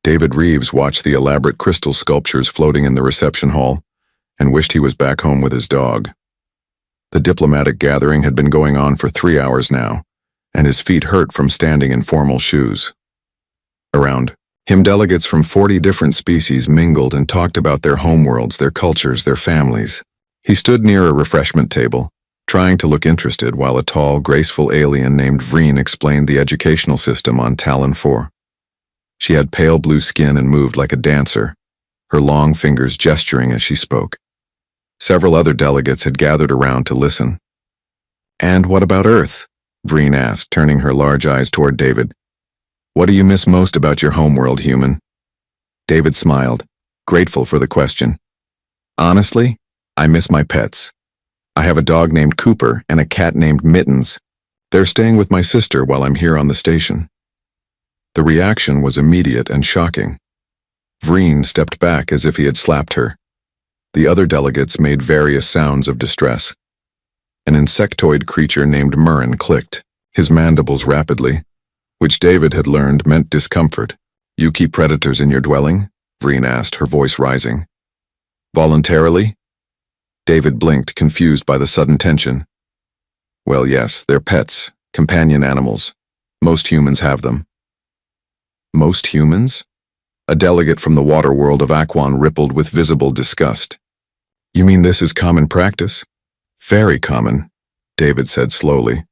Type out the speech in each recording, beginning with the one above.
David Reeves watched the elaborate crystal sculptures floating in the reception hall and wished he was back home with his dog. The diplomatic gathering had been going on for 3 hours now, and his feet hurt from standing in formal shoes. Around him, delegates from 40 different species mingled and talked about their homeworlds, their cultures, their families. He stood near a refreshment table, trying to look interested while a tall, graceful alien named Vreen explained the educational system on Talon 4. She had pale blue skin and moved like a dancer, her long fingers gesturing as she spoke. Several other delegates had gathered around to listen. "And what about Earth?" Vreen asked, turning her large eyes toward David. "What do you miss most about your homeworld, human?" David smiled, grateful for the question. "Honestly, I miss my pets. I have a dog named Cooper and a cat named Mittens. They're staying with my sister while I'm here on the station." The reaction was immediate and shocking. Vreen stepped back as if he had slapped her. The other delegates made various sounds of distress. An insectoid creature named Murren clicked, his mandibles rapidly, which David had learned meant discomfort. "You keep predators in your dwelling?" Vreen asked, her voice rising. "Voluntarily?" David blinked, confused by the sudden tension. "Well, yes, they're pets, companion animals. Most humans have them." "Most humans?" A delegate from the water world of Aquan rippled with visible disgust. "You mean this is common practice?" "Very common," David said slowly,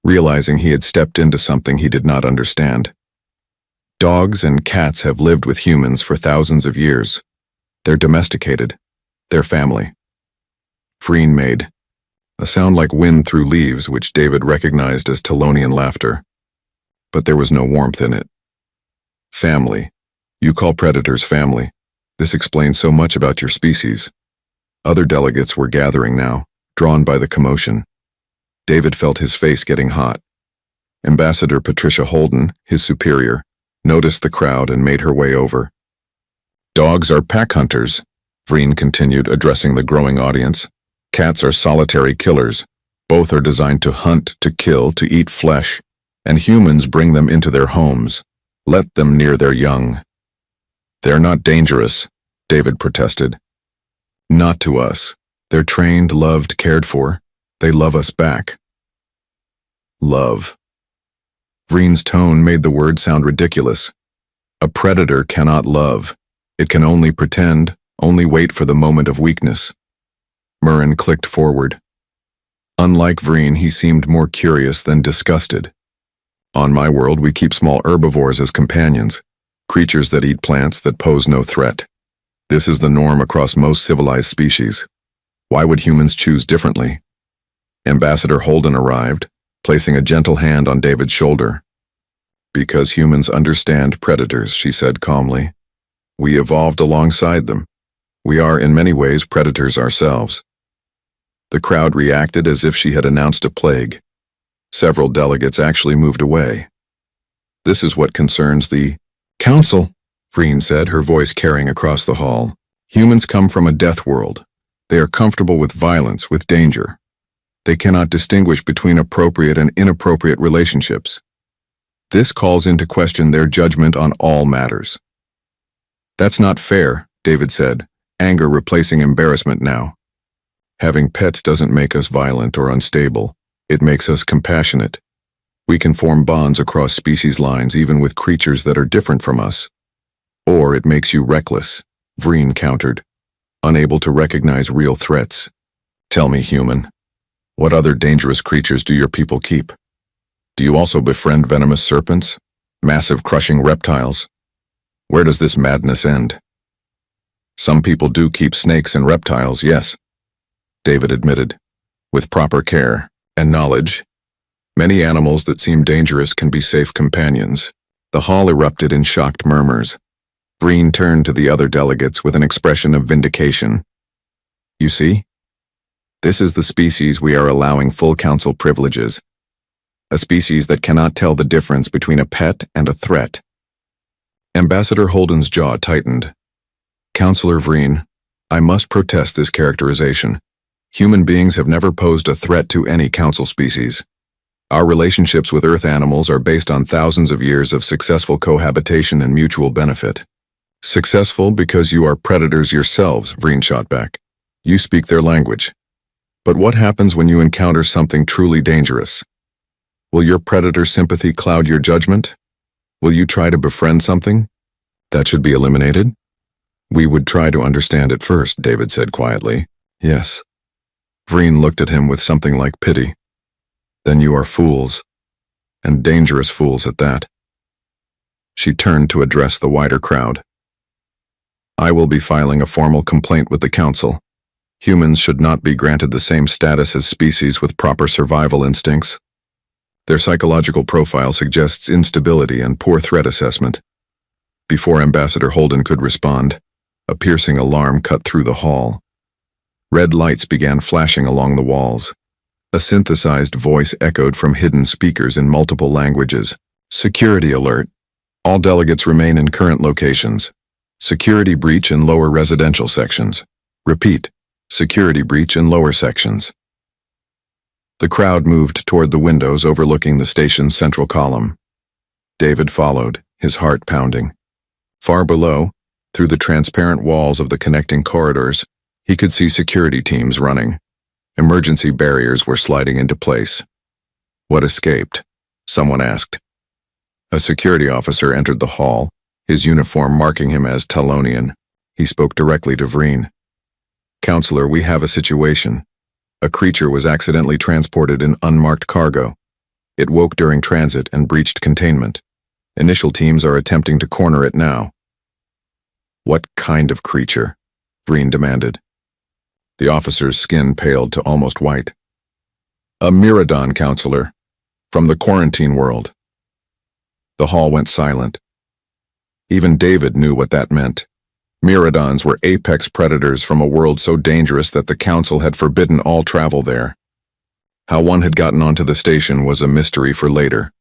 realizing he had stepped into something he did not understand. "Dogs and cats have lived with humans for thousands of years. They're domesticated. They're family." Vreen made a sound like wind through leaves, which David recognized as Talonian laughter. But there was no warmth in it. "Family. You call predators family. This explains so much about your species." Other delegates were gathering now, drawn by the commotion. David felt his face getting hot. Ambassador Patricia Holden, his superior, noticed the crowd and made her way over. "Dogs are pack hunters," Vreen continued, addressing the growing audience. "Cats are solitary killers. Both are designed to hunt, to kill, to eat flesh, and humans bring them into their homes. Let them near their young." "They're not dangerous," David protested. "Not to us. They're trained, loved, cared for. They love us back." Love. Vreen's tone made the word sound ridiculous. A predator cannot love. It can only pretend, only wait for the moment of weakness. Murren clicked forward. Unlike Vreen, he seemed more curious than disgusted. "On my world, we keep small herbivores as companions, creatures that eat plants that pose no threat. This is the norm across most civilized species. Why would humans choose differently?" Ambassador Holden arrived, placing a gentle hand on David's shoulder. "Because humans understand predators," she said calmly. "We evolved alongside them. We are in many ways predators ourselves." The crowd reacted as if she had announced a plague. Several delegates actually moved away. "This is what concerns the Council," Vreen said, her voice carrying across the hall. "Humans come from a death world. They are comfortable with violence, with danger. They cannot distinguish between appropriate and inappropriate relationships. This calls into question their judgment on all matters." "That's not fair," David said, anger replacing embarrassment now. "Having pets doesn't make us violent or unstable. It makes us compassionate. We can form bonds across species lines even with creatures that are different from us. Or it makes you reckless," Vreen countered, unable to recognize real threats. "Tell me, human, what other dangerous creatures do your people keep? Do you also befriend venomous serpents? Massive crushing reptiles? Where does this madness end?" "Some people do keep snakes and reptiles, yes," David admitted, "with proper care and knowledge. Many animals that seem dangerous can be safe companions." The hall erupted in shocked murmurs. Vreen turned to the other delegates with an expression of vindication. "You see? This is the species we are allowing full council privileges. A species that cannot tell the difference between a pet and a threat." Ambassador Holden's jaw tightened. "Councillor Vreen, I must protest this characterization. Human beings have never posed a threat to any council species. Our relationships with Earth animals are based on thousands of years of successful cohabitation and mutual benefit. Successful because you are predators yourselves, Vreen shot back. You speak their language. But what happens when you encounter something truly dangerous? Will your predator sympathy cloud your judgment? Will you try to befriend something? That should be eliminated? We would try to understand it first, David said quietly. Yes. Vreen looked at him with something like pity. Then you are fools, and dangerous fools at that. She turned to address the wider crowd. I will be filing a formal complaint with the council. Humans should not be granted the same status as species with proper survival instincts. Their psychological profile suggests instability and poor threat assessment. Before Ambassador Holden could respond, a piercing alarm cut through the hall. Red lights began flashing along the walls. A synthesized voice echoed from hidden speakers in multiple languages. Security alert. All delegates remain in current locations. Security breach in lower residential sections. Repeat. Security breach in lower sections. The crowd moved toward the windows overlooking the station's central column. David followed, his heart pounding. Far below, through the transparent walls of the connecting corridors, he could see security teams running. Emergency barriers were sliding into place. What escaped? Someone asked. A security officer entered the hall, his uniform marking him as Talonian. He spoke directly to Vreen. Counselor, we have a situation. A creature was accidentally transported in unmarked cargo. It woke during transit and breached containment. Initial teams are attempting to corner it now. What kind of creature? Vreen demanded. The officer's skin paled to almost white. A Miradon, Counselor, from the quarantine world. The hall went silent. Even David knew what that meant. Miradons were apex predators from a world so dangerous that the council had forbidden all travel there. How one had gotten onto the station was a mystery for later.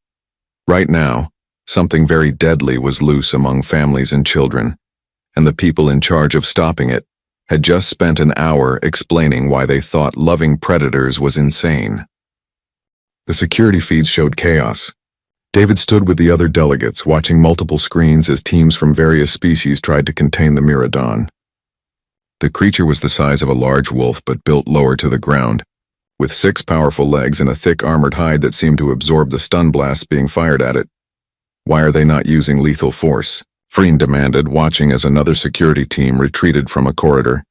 Right now, something very deadly was loose among families and children, and the people in charge of stopping it had just spent an hour explaining why they thought loving predators was insane. The security feeds showed chaos. David stood with the other delegates, watching multiple screens as teams from various species tried to contain the Miradon. The creature was the size of a large wolf but built lower to the ground, with 6 powerful legs and a thick armored hide that seemed to absorb the stun blasts being fired at it. Why are they not using lethal force? Vreen demanded, watching as another security team retreated from a corridor.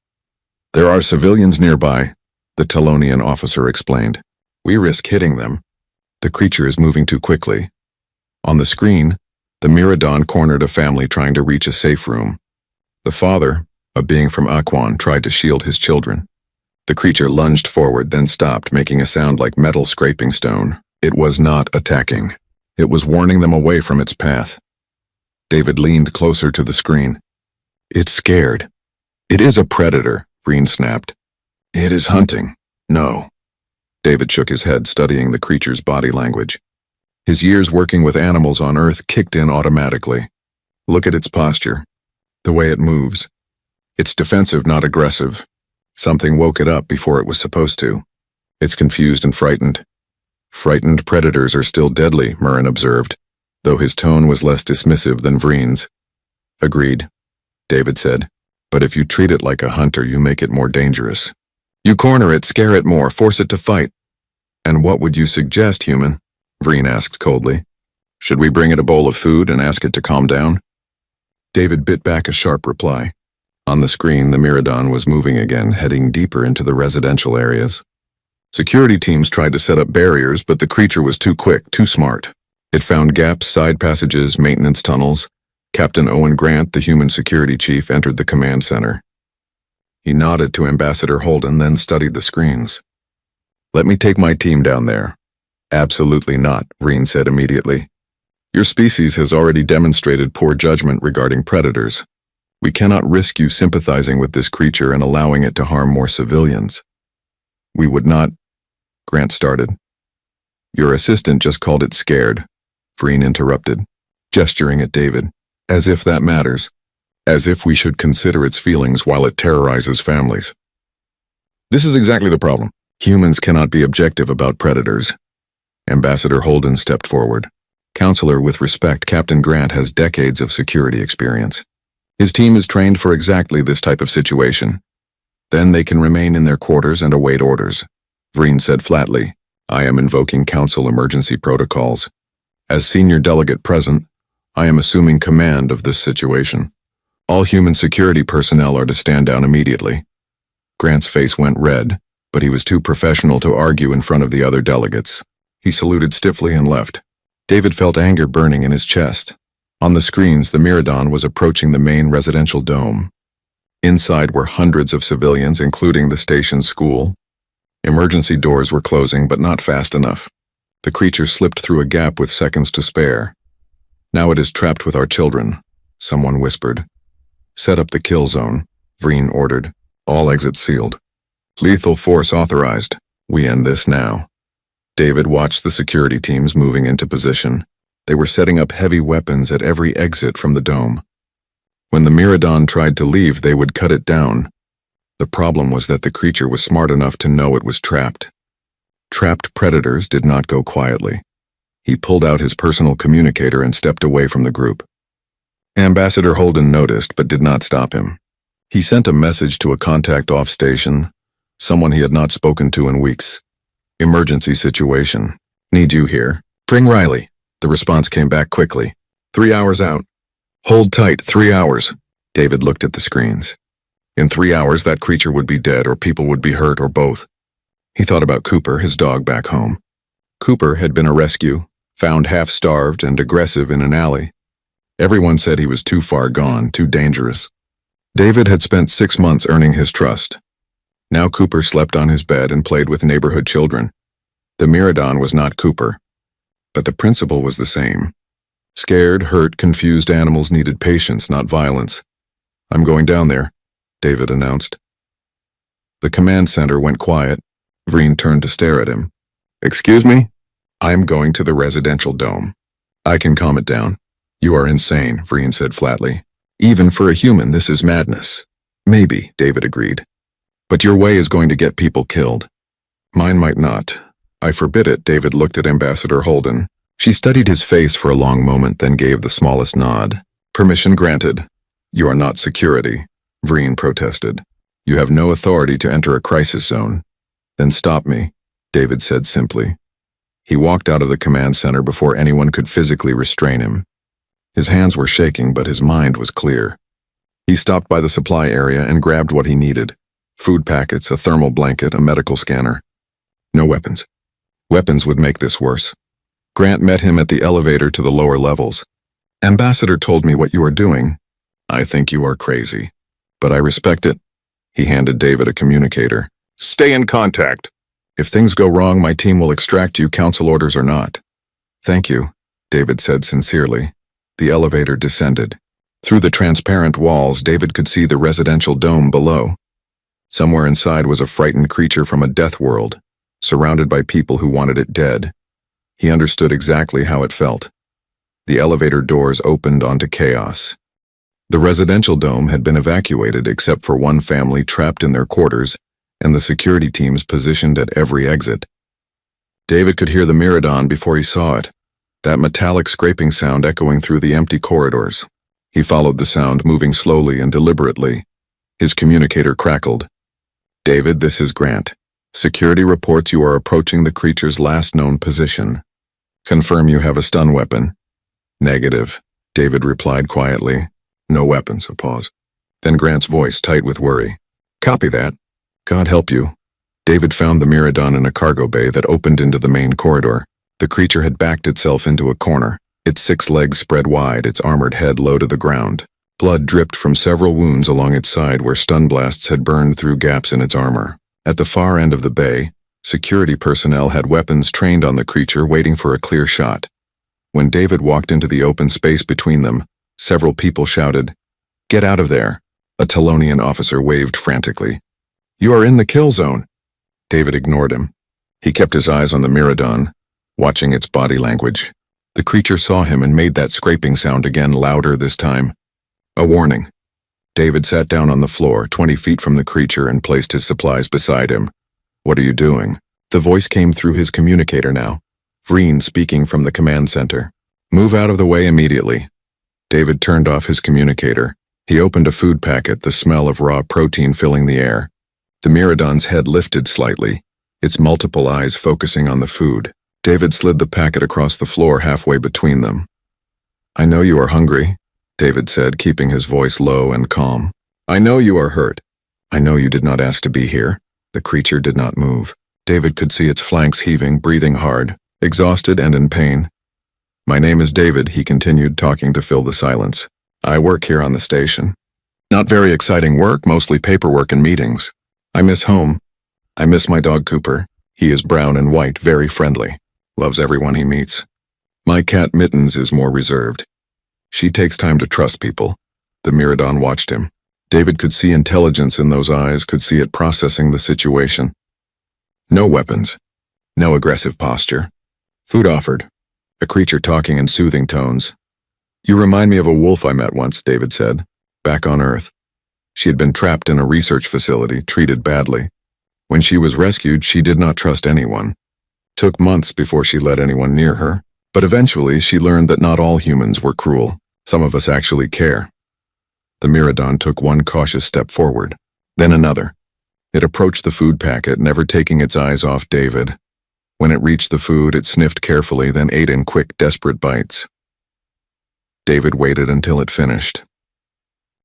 There are civilians nearby, the Talonian officer explained. We risk hitting them. The creature is moving too quickly. On the screen, the Miradon cornered a family trying to reach a safe room. The father, a being from Aquan, tried to shield his children. The creature lunged forward, then stopped, making a sound like metal scraping stone. It was not attacking. It was warning them away from its path. David leaned closer to the screen. It's scared. It is a predator, Vreen snapped. It is hunting. No. David shook his head, studying the creature's body language. His years working with animals on Earth kicked in automatically. Look at its posture. The way it moves. It's defensive, not aggressive. Something woke it up before it was supposed to. It's confused and frightened. Frightened predators are still deadly, Murren observed, though his tone was less dismissive than Vreen's. Agreed, David said. But if you treat it like a hunter, you make it more dangerous. You corner it, scare it more, force it to fight. And what would you suggest, human? Vreen asked coldly. Should we bring it a bowl of food and ask it to calm down? David bit back a sharp reply. On the screen, the Miradon was moving again, heading deeper into the residential areas. Security teams tried to set up barriers, but the creature was too quick, too smart. It found gaps, side passages, maintenance tunnels. Captain Owen Grant, the human security chief, entered the command center. He nodded to Ambassador Holden, then studied the screens. Let me take my team down there. Absolutely not, Vreen said immediately. Your species has already demonstrated poor judgment regarding predators. We cannot risk you sympathizing with this creature and allowing it to harm more civilians. We would not, Grant started. Your assistant just called it scared, Vreen interrupted, gesturing at David. As if that matters. As if we should consider its feelings while it terrorizes families. This is exactly the problem. Humans cannot be objective about predators. Ambassador Holden stepped forward. Counselor, with respect, Captain Grant has decades of security experience. His team is trained for exactly this type of situation. Then they can remain in their quarters and await orders. Vreen said flatly, I am invoking council emergency protocols. As senior delegate present, I am assuming command of this situation. All human security personnel are to stand down immediately. Grant's face went red, but he was too professional to argue in front of the other delegates. He saluted stiffly and left. David felt anger burning in his chest. On the screens, the Miradon was approaching the main residential dome. Inside were hundreds of civilians, including the station's school. Emergency doors were closing, but not fast enough. The creature slipped through a gap with seconds to spare. Now it is trapped with our children, someone whispered. Set up the kill zone, Vreen ordered. All exits sealed. Lethal force authorized. We end this now. David watched the security teams moving into position. They were setting up heavy weapons at every exit from the dome. When the Miradon tried to leave, they would cut it down. The problem was that the creature was smart enough to know it was trapped. Trapped predators did not go quietly. He pulled out his personal communicator and stepped away from the group. Ambassador Holden noticed but did not stop him. He sent a message to a contact off station, someone he had not spoken to in weeks. Emergency situation. Need you here. Bring Riley. The response came back quickly. 3 hours out. Hold tight, 3 hours. David looked at the screens. In 3 hours, that creature would be dead, or people would be hurt, or both. He thought about Cooper, his dog, back home. Cooper had been a rescue, found half-starved and aggressive in an alley. Everyone said he was too far gone, too dangerous. David had spent 6 months earning his trust. Now Cooper slept on his bed and played with neighborhood children. The Miradon was not Cooper, but the principle was the same. Scared, hurt, confused animals needed patience, not violence. I'm going down there, David announced. The command center went quiet. Vreen turned to stare at him. Excuse me? I'm going to the residential dome. I can calm it down. You are insane, Vreen said flatly. Even for a human, this is madness. Maybe, David agreed. But your way is going to get people killed. Mine might not. I forbid it, David looked at Ambassador Holden. She studied his face for a long moment, then gave the smallest nod. Permission granted. You are not security, Vreen protested. You have no authority to enter a crisis zone. Then stop me, David said simply. He walked out of the command center before anyone could physically restrain him. His hands were shaking, but his mind was clear. He stopped by the supply area and grabbed what he needed. Food packets, a thermal blanket, a medical scanner. No weapons. Weapons would make this worse. Grant met him at the elevator to the lower levels. Ambassador told me what you are doing. I think you are crazy, but I respect it. He handed David a communicator. Stay in contact. If things go wrong, my team will extract you, council orders or not. Thank you, David said sincerely. The elevator descended. Through the transparent walls, David could see the residential dome below. Somewhere inside was a frightened creature from a death world, surrounded by people who wanted it dead. He understood exactly how it felt. The elevator doors opened onto chaos. The residential dome had been evacuated except for one family trapped in their quarters and the security teams positioned at every exit. David could hear the Miradon before he saw it, that metallic scraping sound echoing through the empty corridors. He followed the sound, moving slowly and deliberately. His communicator crackled. David, this is Grant. Security reports you are approaching the creature's last known position. Confirm you have a stun weapon. Negative, David replied quietly. No weapons, a pause. Then Grant's voice tight with worry. Copy that. God help you. David found the Miradon in a cargo bay that opened into the main corridor. The creature had backed itself into a corner, its 6 legs spread wide, its armored head low to the ground. Blood dripped from several wounds along its side where stun blasts had burned through gaps in its armor. At the far end of the bay, security personnel had weapons trained on the creature waiting for a clear shot. When David walked into the open space between them, several people shouted, "Get out of there!" A Talonian officer waved frantically. "You are in the kill zone!" David ignored him. He kept his eyes on the Miradon, watching its body language. The creature saw him and made that scraping sound again, louder this time. A warning. David sat down on the floor, 20 feet from the creature, and placed his supplies beside him. "What are you doing?" The voice came through his communicator now. Vreen speaking from the command center. "Move out of the way immediately." David turned off his communicator. He opened a food packet, the smell of raw protein filling the air. The Myrmidon's head lifted slightly, its multiple eyes focusing on the food. David slid the packet across the floor halfway between them. "I know you are hungry," David said, keeping his voice low and calm. "I know you are hurt. I know you did not ask to be here." The creature did not move. David could see its flanks heaving, breathing hard, exhausted and in pain. "My name is David," he continued, talking to fill the silence. "I work here on the station. Not very exciting work, mostly paperwork and meetings. I miss home. I miss my dog Cooper. He is brown and white, very friendly. Loves everyone he meets. My cat Mittens is more reserved. She takes time to trust people." The Myrmidon watched him. David could see intelligence in those eyes, could see it processing the situation. No weapons. No aggressive posture. Food offered. A creature talking in soothing tones. "You remind me of a wolf I met once," David said, "back on Earth. She had been trapped in a research facility, treated badly. When she was rescued, she did not trust anyone. Took months before she let anyone near her, but eventually she learned that not all humans were cruel. Some of us actually care." The Myrmidon took one cautious step forward, then another. It approached the food packet, never taking its eyes off David. When it reached the food, it sniffed carefully, then ate in quick, desperate bites. David waited until it finished.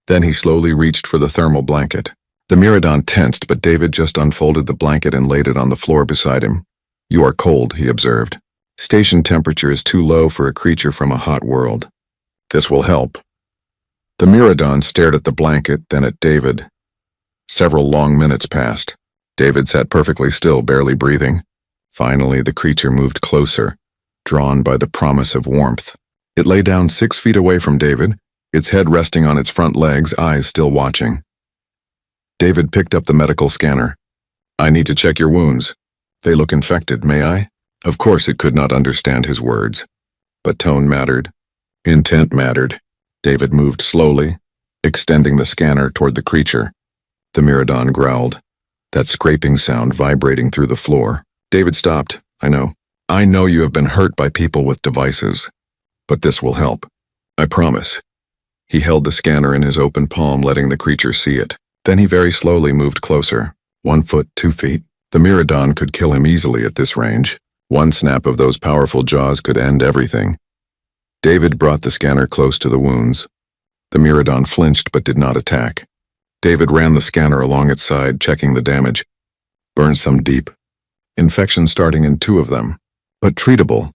Then he slowly reached for the thermal blanket. The Myrmidon tensed, but David just unfolded the blanket and laid it on the floor beside him. "You are cold," he observed. "Station temperature is too low for a creature from a hot world. This will help." The Myrmidon stared at the blanket, then at David. Several long minutes passed. David sat perfectly still, barely breathing. Finally, the creature moved closer, drawn by the promise of warmth. It lay down 6 feet away from David, its head resting on its front legs, eyes still watching. David picked up the medical scanner. "I need to check your wounds. They look infected, may I?" Of course it could not understand his words. But tone mattered. Intent mattered. David moved slowly, extending the scanner toward the creature. The Myrmidon growled, that scraping sound vibrating through the floor. David stopped. I know you have been hurt by people with devices, but this will help. I promise." He held the scanner in his open palm, letting the creature see it. Then he very slowly moved closer. 1 foot, 2 feet. The Myrmidon could kill him easily at this range. One snap of those powerful jaws could end everything. David brought the scanner close to the wounds. The Myrmidon flinched but did not attack. David ran the scanner along its side, checking the damage. Burns some deep. Infection starting in 2 of them, but treatable.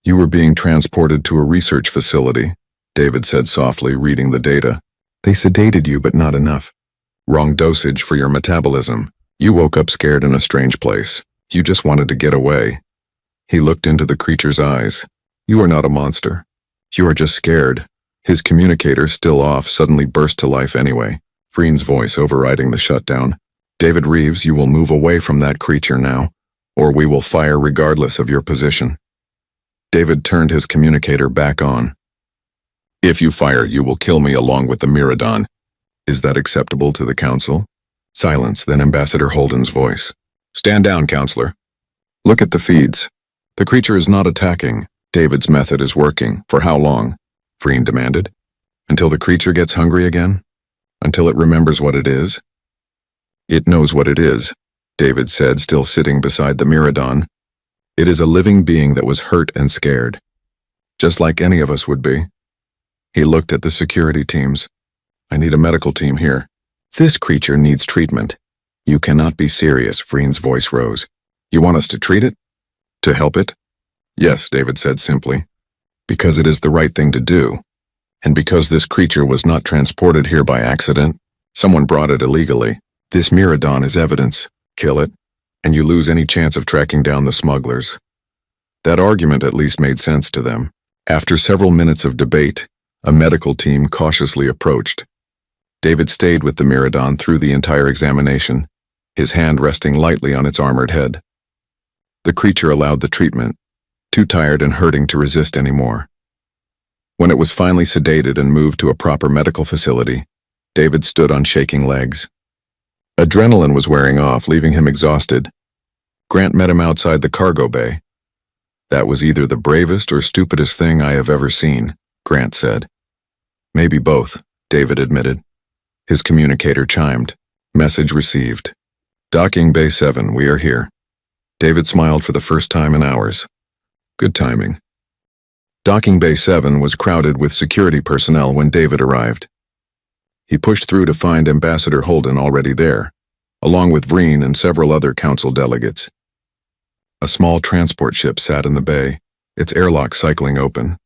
"You were being transported to a research facility," David said softly, reading the data. "They sedated you, but not enough. Wrong dosage for your metabolism. You woke up scared in a strange place. You just wanted to get away." He looked into the creature's eyes. "You are not a monster. You are just scared." His communicator, still off, suddenly burst to life anyway, Freen's voice overriding the shutdown. "David Reeves, you will move away from that creature now, or we will fire regardless of your position." David turned his communicator back on. "If you fire, you will kill me along with the Myrmidon. Is that acceptable to the council?" Silence, then Ambassador Holden's voice. "Stand down, counselor. Look at the feeds. The creature is not attacking. David's method is working. For how long?" Freen demanded. "Until the creature gets hungry again? Until it remembers what it is?" "It knows what it is," David said, still sitting beside the Myrmidon. "It is a living being that was hurt and scared. Just like any of us would be." He looked at the security teams. "I need a medical team here. This creature needs treatment." "You cannot be serious," Freen's voice rose. "You want us to treat it? To help it?" "Yes," David said simply. "Because it is the right thing to do. And because this creature was not transported here by accident, someone brought it illegally. This Myrmidon is evidence. Kill it, and you lose any chance of tracking down the smugglers." That argument at least made sense to them. After several minutes of debate, a medical team cautiously approached. David stayed with the Myrmidon through the entire examination, his hand resting lightly on its armored head. The creature allowed the treatment, too tired and hurting to resist anymore. When it was finally sedated and moved to a proper medical facility, David stood on shaking legs. Adrenaline was wearing off, leaving him exhausted. Grant met him outside the cargo bay. "That was either the bravest or stupidest thing I have ever seen," Grant said. "Maybe both," David admitted. His communicator chimed. Message received. Docking Bay 7, we are here. David smiled for the first time in hours. Good timing. Docking Bay 7 was crowded with security personnel when David arrived. He pushed through to find Ambassador Holden already there, along with Vreen and several other council delegates. A small transport ship sat in the bay, its airlock cycling open.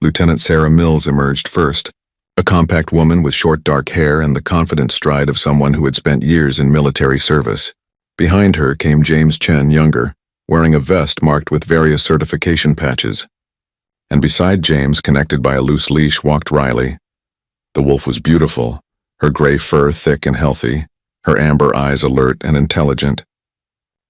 Lieutenant Sarah Mills emerged first, a compact woman with short dark hair and the confident stride of someone who had spent years in military service. Behind her came James Chen, younger, wearing a vest marked with various certification patches. And beside James, connected by a loose leash, walked Riley. The wolf was beautiful, her gray fur thick and healthy, her amber eyes alert and intelligent.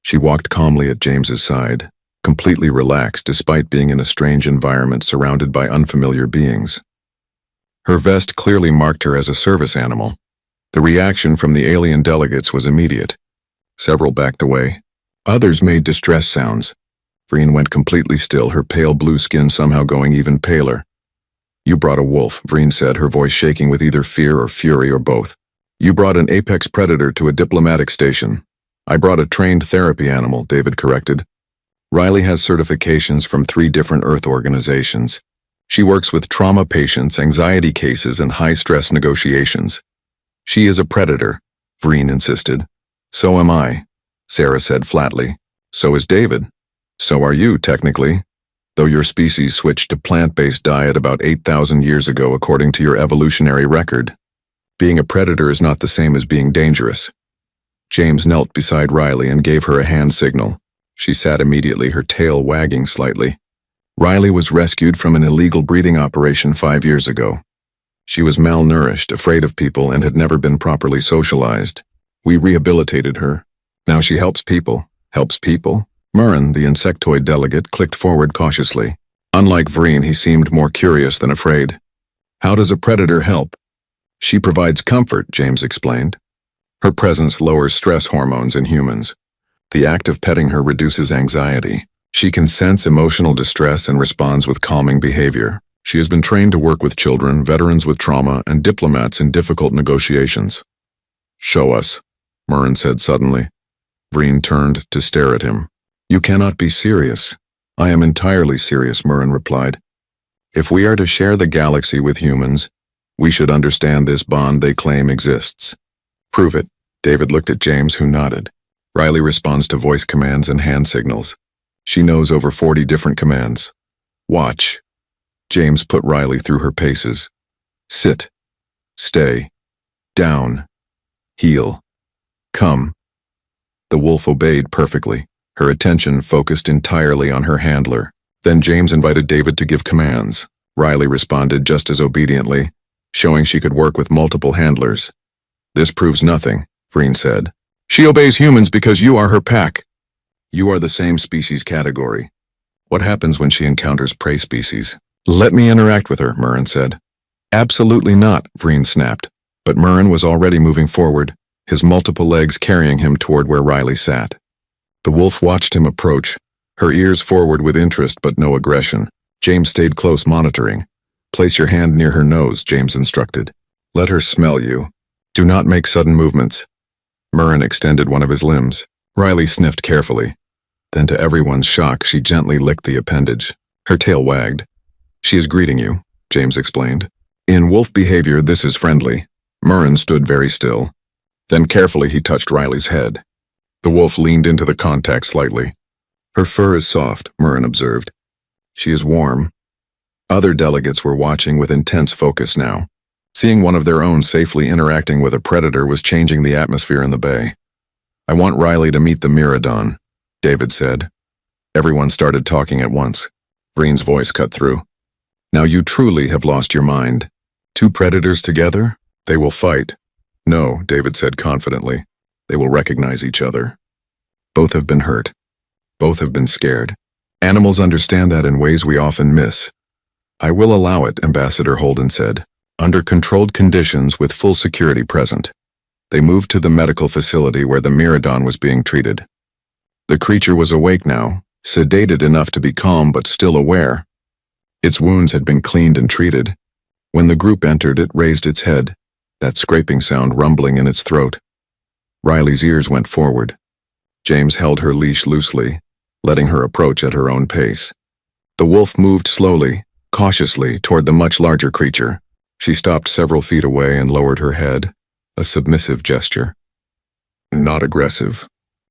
She walked calmly at James's side, completely relaxed despite being in a strange environment surrounded by unfamiliar beings. Her vest clearly marked her as a service animal. The reaction from the alien delegates was immediate. Several backed away. Others made distress sounds. Vreen went completely still, her pale blue skin somehow going even paler. You brought a wolf, Vreen said, her voice shaking with either fear or fury or both. You brought an apex predator to a diplomatic station. I brought a trained therapy animal, David corrected. Riley has certifications from 3 different Earth organizations. She works with trauma patients, anxiety cases, and high-stress negotiations. She is a predator, Vreen insisted. So am I, Sarah said flatly. So is David. So are you, technically, though your species switched to plant-based diet about 8,000 years ago according to your evolutionary record. Being a predator is not the same as being dangerous. James knelt beside Riley and gave her a hand signal. She sat immediately, her tail wagging slightly. Riley was rescued from an illegal breeding operation 5 years ago. She was malnourished, afraid of people, and had never been properly socialized. We rehabilitated her. Now she helps people. Helps people? Murren, the insectoid delegate, clicked forward cautiously. Unlike Vreen, he seemed more curious than afraid. How does a predator help? She provides comfort, James explained. Her presence lowers stress hormones in humans. The act of petting her reduces anxiety. She can sense emotional distress and responds with calming behavior. She has been trained to work with children, veterans with trauma, and diplomats in difficult negotiations. Show us, Murren said suddenly. Vreen turned to stare at him. You cannot be serious. I am entirely serious, Murren replied. If we are to share the galaxy with humans, we should understand this bond they claim exists. Prove it. David looked at James, who nodded. Riley responds to voice commands and hand signals. She knows over 40 different commands. Watch. James put Riley through her paces. Sit. Stay. Down. Heel. Come. The wolf obeyed perfectly, her attention focused entirely on her handler. Then James invited David to give commands. Riley responded just as obediently, showing she could work with multiple handlers. This proves nothing, Vreen said. She obeys humans because you are her pack. You are the same species category. What happens when she encounters prey species? Let me interact with her, Murren said. Absolutely not, Vreen snapped. But Murren was already moving forward, his multiple legs carrying him toward where Riley sat. The wolf watched him approach, her ears forward with interest but no aggression. James stayed close, monitoring. Place your hand near her nose, James instructed. Let her smell you. Do not make sudden movements. Murren extended one of his limbs. Riley sniffed carefully. Then to everyone's shock, she gently licked the appendage. Her tail wagged. She is greeting you, James explained. In wolf behavior, this is friendly. Murren stood very still. Then carefully he touched Riley's head. The wolf leaned into the contact slightly. Her fur is soft, Murren observed. She is warm. Other delegates were watching with intense focus now. Seeing one of their own safely interacting with a predator was changing the atmosphere in the bay. I want Riley to meet the Miradon, David said. Everyone started talking at once. Vreen's voice cut through. Now you truly have lost your mind. 2 predators together? They will fight. No, David said confidently. They will recognize each other. Both have been hurt. Both have been scared. Animals understand that in ways we often miss. I will allow it, Ambassador Holden said. Under controlled conditions with full security present. They moved to the medical facility where the Miradon was being treated. The creature was awake now, sedated enough to be calm but still aware. Its wounds had been cleaned and treated. When the group entered, it raised its head, that scraping sound rumbling in its throat. Riley's ears went forward. James held her leash loosely, letting her approach at her own pace. The wolf moved slowly, cautiously, toward the much larger creature. She stopped several feet away and lowered her head, a submissive gesture. Not aggressive,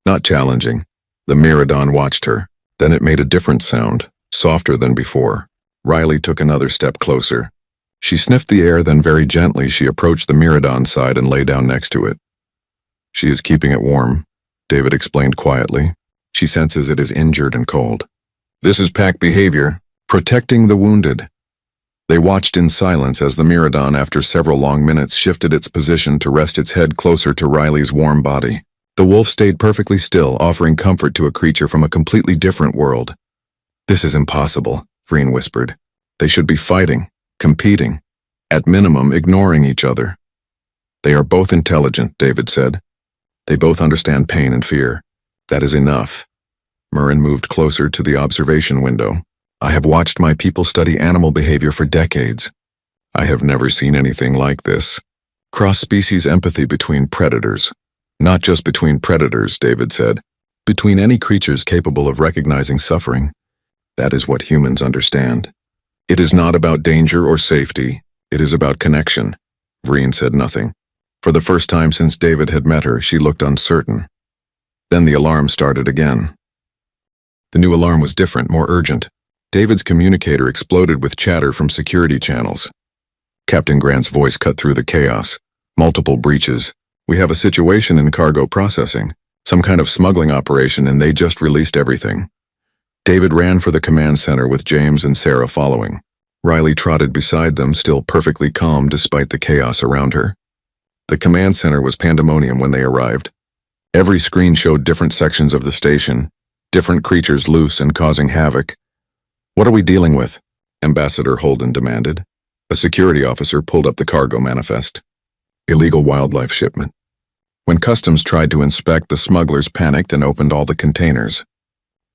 not challenging. The Myrmidon watched her. Then it made a different sound, softer than before. Riley took another step closer. She sniffed the air, then very gently she approached the Myrmidon's side and lay down next to it. She is keeping it warm, David explained quietly. She senses it is injured and cold. This is pack behavior, protecting the wounded. They watched in silence as the Myrmidon, after several long minutes, shifted its position to rest its head closer to Riley's warm body. The wolf stayed perfectly still, offering comfort to a creature from a completely different world. This is impossible, Vreen whispered. They should be fighting, competing, at minimum ignoring each other. They are both intelligent, David said. They both understand pain and fear. That is enough. Murren moved closer to the observation window. I have watched my people study animal behavior for decades. I have never seen anything like this. Cross-species empathy between predators. Not just between predators, David said. Between any creatures capable of recognizing suffering. That is what humans understand. It is not about danger or safety. It is about connection. Vreen said nothing. For the first time since David had met her, she looked uncertain. Then the alarm started again. The new alarm was different, more urgent. David's communicator exploded with chatter from security channels. Captain Grant's voice cut through the chaos. Multiple breaches. We have a situation in cargo processing. Some kind of smuggling operation, and they just released everything. David ran for the command center with James and Sarah following. Riley trotted beside them, still perfectly calm despite the chaos around her. The command center was pandemonium when they arrived. Every screen showed different sections of the station, different creatures loose and causing havoc. What are we dealing with? Ambassador Holden demanded. A security officer pulled up the cargo manifest. Illegal wildlife shipment. When customs tried to inspect, the smugglers panicked and opened all the containers.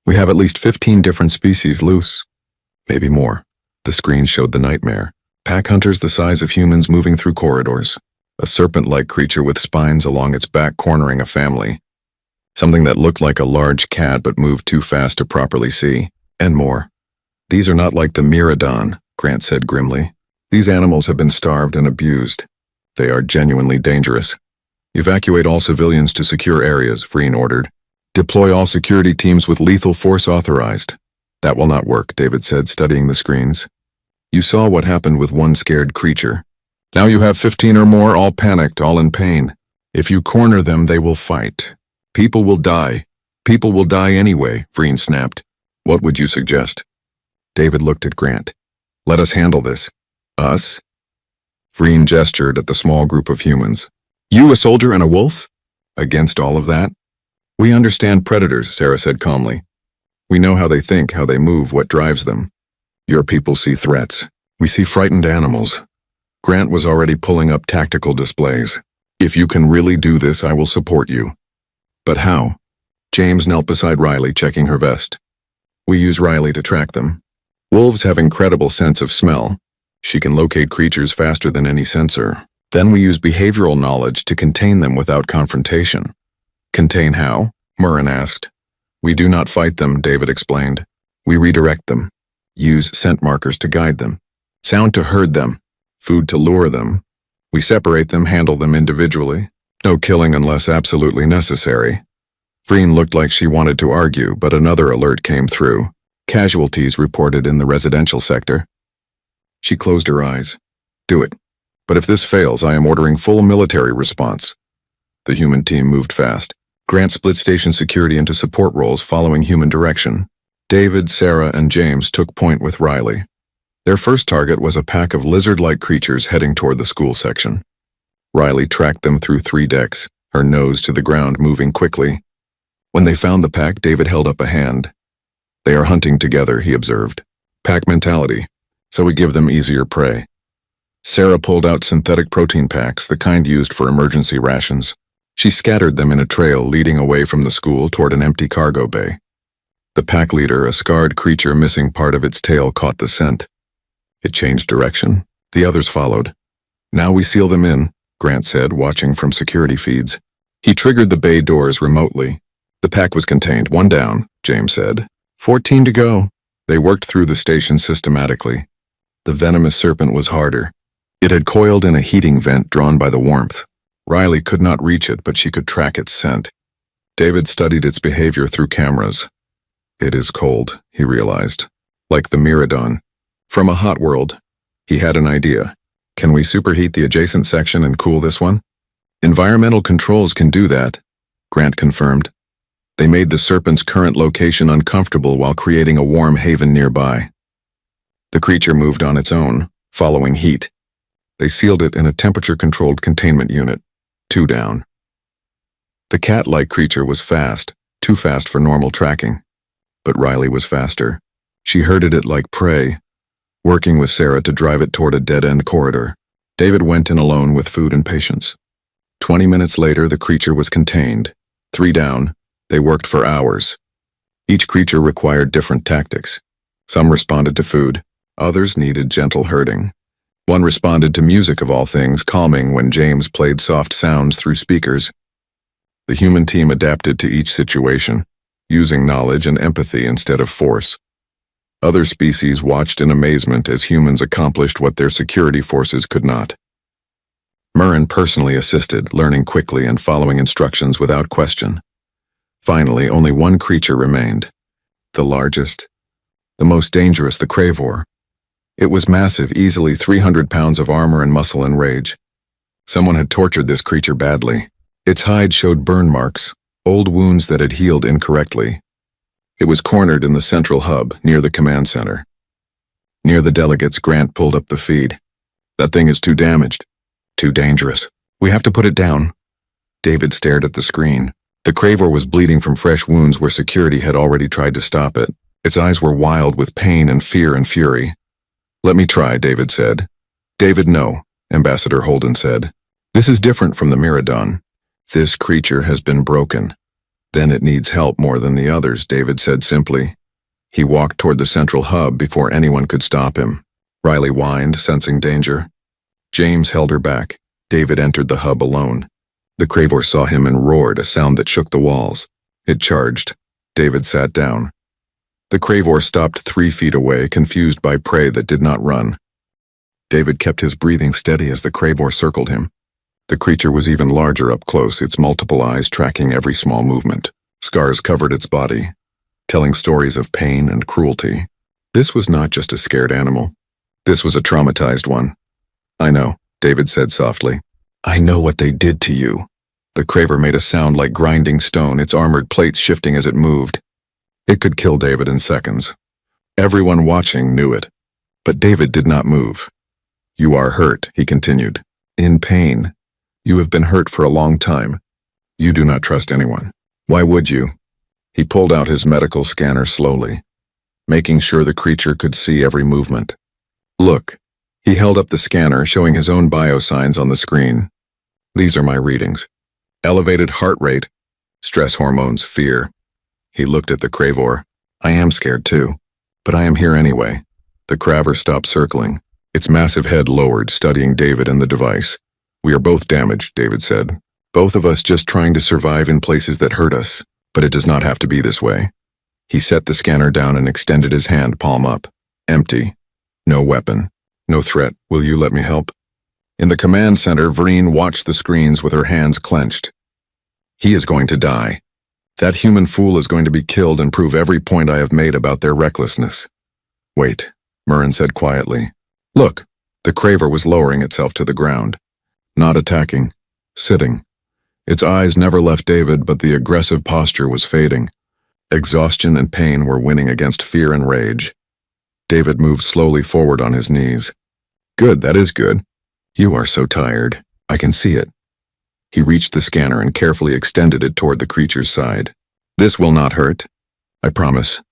We have at least 15 different species loose. Maybe more. The screen showed the nightmare. Pack hunters the size of humans moving through corridors. A serpent-like creature with spines along its back cornering a family. Something that looked like a large cat but moved too fast to properly see. And more. These are not like the Myrmidon, Grant said grimly. These animals have been starved and abused. They are genuinely dangerous. Evacuate all civilians to secure areas, Vreen ordered. Deploy all security teams with lethal force authorized. That will not work, David said, studying the screens. You saw what happened with one scared creature. Now you have 15 or more, all panicked, all in pain. If you corner them, they will fight. People will die. People will die anyway, Vreen snapped. What would you suggest? David looked at Grant. Let us handle this. Us? Vreen gestured at the small group of humans. You, a soldier and a wolf? Against all of that? We understand predators, Sarah said calmly. We know how they think, how they move, what drives them. Your people see threats. We see frightened animals. Grant was already pulling up tactical displays. If you can really do this, I will support you. But how? James knelt beside Riley, checking her vest. We use Riley to track them. Wolves have incredible sense of smell. She can locate creatures faster than any sensor. Then we use behavioral knowledge to contain them without confrontation. Contain how? Murren asked. We do not fight them, David explained. We redirect them. Use scent markers to guide them. Sound to herd them. Food to lure them. We separate them, handle them individually. No killing unless absolutely necessary. Vreen looked like she wanted to argue, but another alert came through. Casualties reported in the residential sector. She closed her eyes. Do it. But if this fails, I am ordering full military response. The human team moved fast. Grant split station security into support roles following human direction. David, Sarah, and James took point with Riley. Their first target was a pack of lizard-like creatures heading toward the school section. Riley tracked them through 3 decks, her nose to the ground, moving quickly. When they found the pack, David held up a hand. They are hunting together, he observed. Pack mentality, so we give them easier prey. Sarah pulled out synthetic protein packs, the kind used for emergency rations. She scattered them in a trail leading away from the school toward an empty cargo bay. The pack leader, a scarred creature missing part of its tail, caught the scent. It changed direction. The others followed. "Now we seal them in," Grant said, watching from security feeds. He triggered the bay doors remotely. The pack was contained. "One down," James said. 14 to go. They worked through the station systematically. The venomous serpent was harder. It had coiled in a heating vent drawn by the warmth. Riley could not reach it, but she could track its scent. David studied its behavior through cameras. "It is cold," he realized. "Like the Miradon. From a hot world." He had an idea. "Can we superheat the adjacent section and cool this one?" "Environmental controls can do that," Grant confirmed. They made the serpent's current location uncomfortable while creating a warm haven nearby. The creature moved on its own, following heat. They sealed it in a temperature-controlled containment unit. 2 down. The cat-like creature was fast, too fast for normal tracking. But Riley was faster. She herded it like prey, working with Sarah to drive it toward a dead-end corridor. David went in alone with food and patience. 20 minutes later, the creature was contained. 3 down. They worked for hours. Each creature required different tactics. Some responded to food. Others needed gentle herding. One responded to music of all things, calming when James played soft sounds through speakers. The human team adapted to each situation, using knowledge and empathy instead of force. Other species watched in amazement as humans accomplished what their security forces could not. Murren personally assisted, learning quickly and following instructions without question. Finally, only one creature remained. The largest, the most dangerous, the Cravor. It was massive, easily 300 pounds of armor and muscle and rage. Someone had tortured this creature badly. Its hide showed burn marks, old wounds that had healed incorrectly. It was cornered in the central hub, near the command center. Near the delegates, Grant pulled up the feed. "That thing is too damaged. Too dangerous. We have to put it down." David stared at the screen. The Cravor was bleeding from fresh wounds where security had already tried to stop it. Its eyes were wild with pain and fear and fury. "Let me try," David said. "David, no," Ambassador Holden said. "This is different from the Miradon. This creature has been broken. Then it needs help more than the others," David said simply. He walked toward the central hub before anyone could stop him. Riley whined, sensing danger. James held her back. David entered the hub alone. The Cravor saw him and roared, a sound that shook the walls. It charged. David sat down. The Cravor stopped 3 feet away, confused by prey that did not run. David kept his breathing steady as the Cravor circled him. The creature was even larger up close, its multiple eyes tracking every small movement. Scars covered its body, telling stories of pain and cruelty. This was not just a scared animal. This was a traumatized one. "I know," David said softly. "I know what they did to you." The Cravor made a sound like grinding stone, its armored plates shifting as it moved. It could kill David in seconds. Everyone watching knew it. But David did not move. "You are hurt," he continued. "In pain. You have been hurt for a long time. You do not trust anyone. Why would you?" He pulled out his medical scanner slowly, making sure the creature could see every movement. "Look." He held up the scanner, showing his own biosigns on the screen. "These are my readings. Elevated heart rate, stress hormones, fear." He looked at the Cravor. "I am scared too, but I am here anyway." The Cravor stopped circling, its massive head lowered, studying David and the device. "We are both damaged," David said. "Both of us just trying to survive in places that hurt us, but it does not have to be this way." He set the scanner down and extended his hand, palm up. Empty. No weapon. No threat. "Will you let me help?" In the command center, Vreen watched the screens with her hands clenched. "He is going to die. That human fool is going to be killed and prove every point I have made about their recklessness." "Wait," Murren said quietly. "Look." The Cravor was lowering itself to the ground. Not attacking. Sitting. Its eyes never left David, but the aggressive posture was fading. Exhaustion and pain were winning against fear and rage. David moved slowly forward on his knees. "Good, that is good. You are so tired. I can see it." He reached the scanner and carefully extended it toward the creature's side. "This will not hurt. I promise."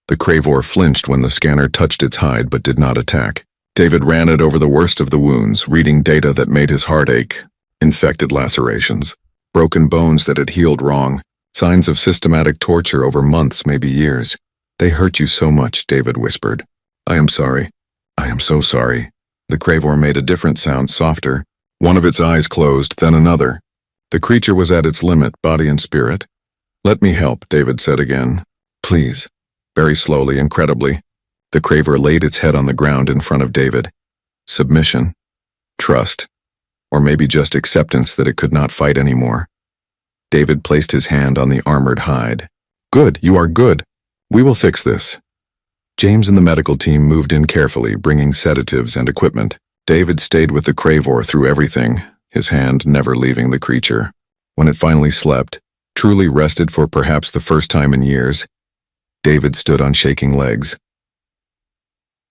The Cravor flinched when the scanner touched its hide but did not attack. David ran it over the worst of the wounds, reading data that made his heart ache. Infected lacerations. Broken bones that had healed wrong. Signs of systematic torture over months, maybe years. "They hurt you so much," David whispered. "I am sorry. I am so sorry." The Cravor made a different sound, softer. One of its eyes closed, then another. The creature was at its limit, body and spirit. "Let me help," David said again. "Please." Very slowly, incredibly, the Cravor laid its head on the ground in front of David. Submission, trust, or maybe just acceptance that it could not fight anymore. David placed his hand on the armored hide. "Good, you are good. We will fix this." James and the medical team moved in carefully, bringing sedatives and equipment. David stayed with the Cravor through everything, his hand never leaving the creature. When it finally slept, truly rested for perhaps the first time in years, David stood on shaking legs.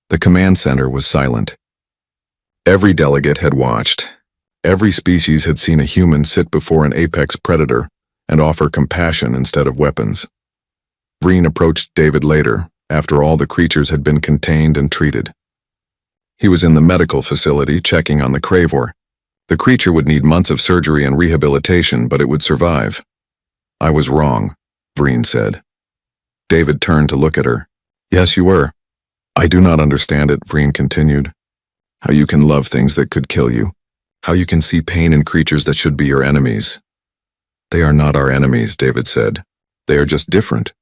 The command center was silent. Every delegate had watched. Every species had seen a human sit before an apex predator and offer compassion instead of weapons. Vreen approached David later, after all the creatures had been contained and treated. He was in the medical facility checking on the Cravor. The creature would need months of surgery and rehabilitation, but it would survive. "I was wrong," Vreen said. David turned to look at her. "Yes, you were." "I do not understand it," Vreen continued. "How you can love things that could kill you. How you can see pain in creatures that should be your enemies." "They are not our enemies," David said. "They are just different.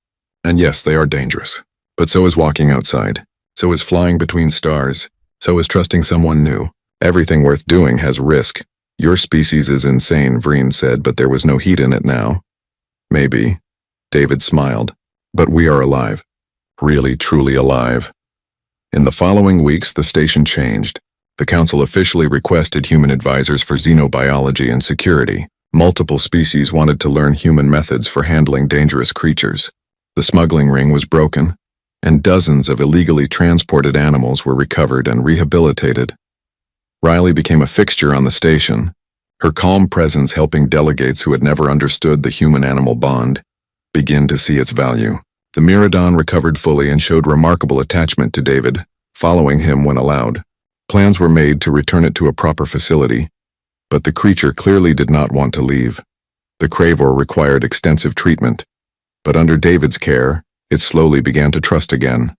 And yes, they are dangerous. But so is walking outside. So is flying between stars. So is trusting someone new. Everything worth doing has risk. Your species is insane," Vreen said, but there was no heat in it now. "Maybe." David smiled. "But we are alive. Really, truly alive." In the following weeks, the station changed. The council officially requested human advisors for xenobiology and security. Multiple species wanted to learn human methods for handling dangerous creatures. The smuggling ring was broken, and dozens of illegally transported animals were recovered and rehabilitated. Riley became a fixture on the station, her calm presence helping delegates who had never understood the human-animal bond begin to see its value. The Myrmidon recovered fully and showed remarkable attachment to David, following him when allowed. Plans were made to return it to a proper facility, but the creature clearly did not want to leave. The Cravor required extensive treatment, but under David's care, it slowly began to trust again.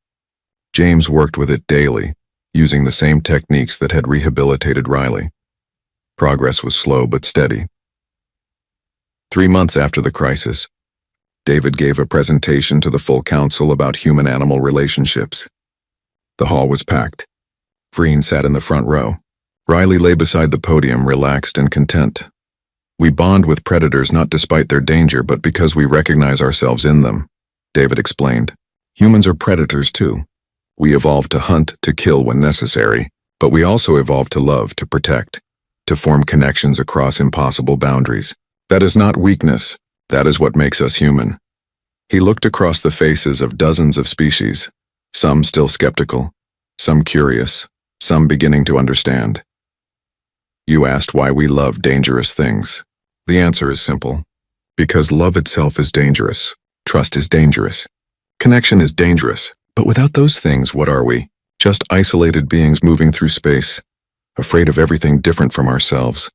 James worked with it daily, using the same techniques that had rehabilitated Riley. Progress was slow but steady. 3 months after the crisis, David gave a presentation to the full council about human-animal relationships. The hall was packed. Vreen sat in the front row. Riley lay beside the podium, relaxed and content. "We bond with predators not despite their danger, but because we recognize ourselves in them," David explained. "Humans are predators too. We evolved to hunt, to kill when necessary, but we also evolved to love, to protect, to form connections across impossible boundaries. That is not weakness. That is what makes us human." He looked across the faces of dozens of species, some still skeptical, some curious, some beginning to understand. "You asked why we love dangerous things. The answer is simple. Because love itself is dangerous. Trust is dangerous. Connection is dangerous. But without those things, what are we? Just isolated beings moving through space, afraid of everything different from ourselves."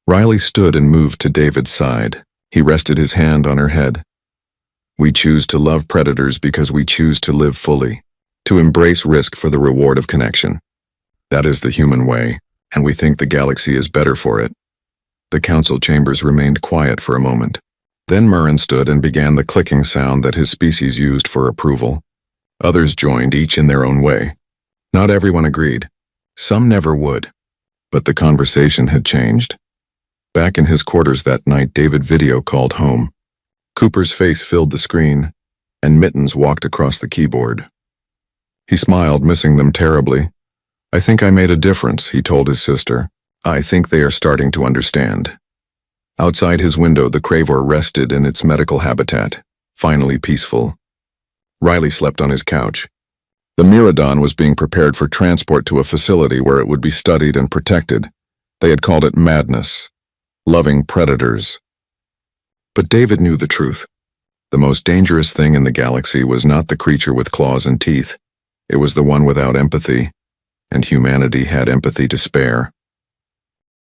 Riley stood and moved to David's side. He rested his hand on her head. "We choose to love predators because we choose to live fully, to embrace risk for the reward of connection. That is the human way, and we think the galaxy is better for it." The council chambers remained quiet for a moment. Then Murren stood and began the clicking sound that his species used for approval. Others joined, each in their own way. Not everyone agreed. Some never would. But the conversation had changed. Back in his quarters that night, David video called home. Cooper's face filled the screen, and Mittens walked across the keyboard. He smiled, missing them terribly. "I think I made a difference," he told his sister. "I think they are starting to understand." Outside his window, the Cravor rested in its medical habitat, finally peaceful. Riley slept on his couch. The Myrmidon was being prepared for transport to a facility where it would be studied and protected. They had called it madness. Loving predators. But David knew the truth. The most dangerous thing in the galaxy was not the creature with claws and teeth. It was the one without empathy, and humanity had empathy to spare.